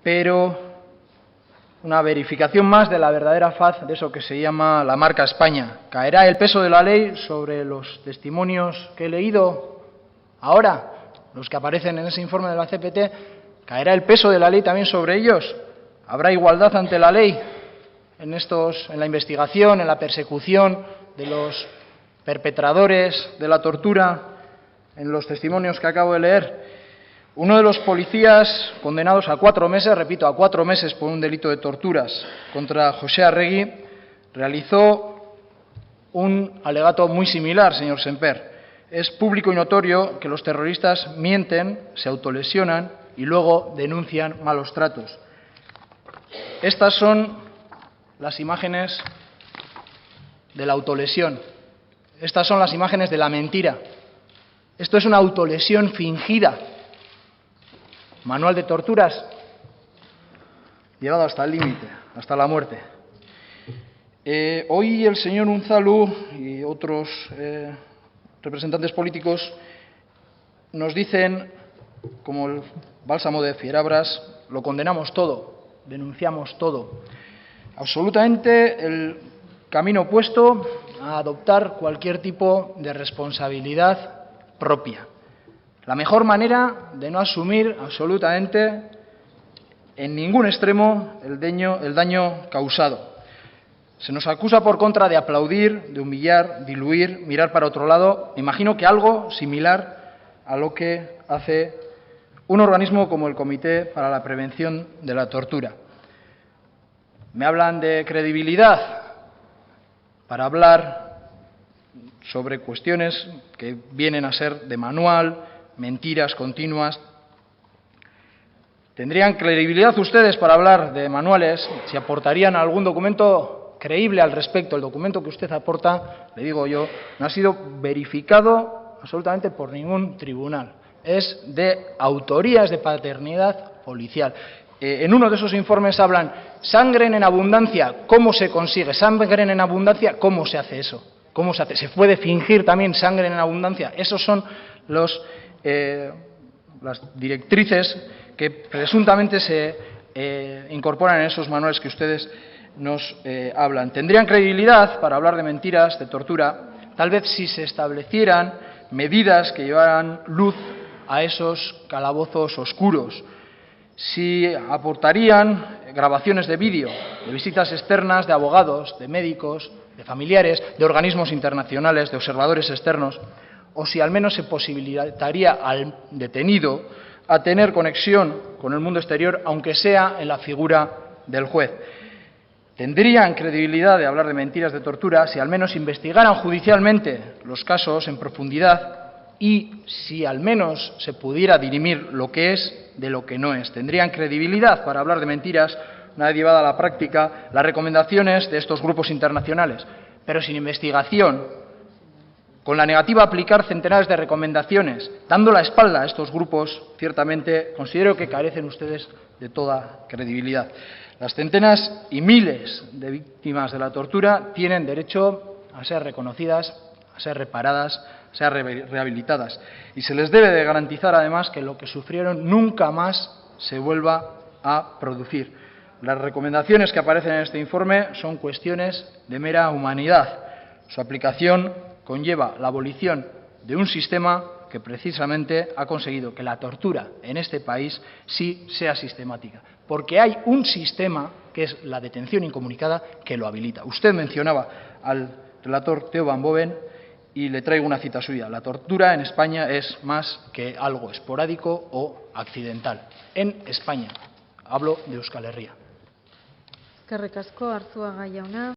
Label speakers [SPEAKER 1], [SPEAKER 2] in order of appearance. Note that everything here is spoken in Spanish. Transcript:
[SPEAKER 1] pero una verificación más de la verdadera faz de eso que se llama la marca España. ¿Caerá el peso de la ley sobre los testimonios que he leído ahora, los que aparecen en ese informe de la CPT? ¿Caerá el peso de la ley también sobre ellos? ¿Habrá igualdad ante la ley en la investigación, en la persecución de los perpetradores de la tortura, en los testimonios que acabo de leer? Uno de los policías condenados a 4 meses, repito, a 4 meses por un delito de torturas contra José Arregui, realizó un alegato muy similar, señor Sémper. Es público y notorio que los terroristas mienten, se autolesionan y luego denuncian malos tratos. Estas son las imágenes de la autolesión. Estas son las imágenes de la mentira. Esto es una autolesión fingida. Manual de torturas llevado hasta el límite, hasta la muerte. Hoy el señor Unzalu y otros representantes políticos nos dicen, como el bálsamo de Fierabras, lo condenamos todo, denunciamos todo. Absolutamente el camino opuesto a adoptar cualquier tipo de responsabilidad propia. La mejor manera de no asumir absolutamente en ningún extremo el daño causado. Se nos acusa por contra de aplaudir, de humillar, diluir, mirar para otro lado. Imagino que algo similar a lo que hace un organismo como el Comité para la Prevención de la Tortura. Me hablan de credibilidad para hablar sobre cuestiones que vienen a ser de manual, mentiras continuas. ¿Tendrían credibilidad ustedes para hablar de manuales si aportarían algún documento creíble al respecto? El documento que usted aporta, le digo yo, no ha sido verificado absolutamente por ningún tribunal. Es de autoría, es de paternidad policial. En uno de esos informes hablan, sangre en abundancia, ¿cómo se consigue? Sangre en abundancia, ¿cómo se hace eso? ¿Cómo se hace? ¿Se puede fingir también sangre en abundancia? Esos son las directrices que presuntamente se incorporan en esos manuales que ustedes nos hablan. ¿Tendrían credibilidad para hablar de mentiras, de tortura? Tal vez si se establecieran medidas que llevaran luz a esos calabozos oscuros, si aportarían grabaciones de vídeo, de visitas externas de abogados, de médicos, de familiares, de organismos internacionales, de observadores externos, o si al menos se posibilitaría al detenido a tener conexión con el mundo exterior, aunque sea en la figura del juez. Tendrían credibilidad de hablar de mentiras, de tortura, si al menos investigaran judicialmente los casos en profundidad y si al menos se pudiera dirimir lo que es de lo que no es. Tendrían credibilidad para hablar de mentiras, una vez llevada a la práctica, las recomendaciones de estos grupos internacionales, pero sin investigación, con la negativa a aplicar centenares de recomendaciones, dando la espalda a estos grupos, ciertamente considero que carecen ustedes de toda credibilidad. Las centenas y miles de víctimas de la tortura tienen derecho a ser reconocidas, a ser reparadas, a ser rehabilitadas. Y se les debe de garantizar además que lo que sufrieron nunca más se vuelva a producir. Las recomendaciones que aparecen en este informe son cuestiones de mera humanidad. Su aplicación conlleva la abolición de un sistema que precisamente ha conseguido que la tortura en este país sí sea sistemática, porque hay un sistema, que es la detención incomunicada, que lo habilita. Usted mencionaba al relator Theo Van Boven y le traigo una cita suya. La tortura en España es más que algo esporádico o accidental. En España. Hablo de Euskal Herria.
[SPEAKER 2] Eskerrik asko, Arzuaga jauna.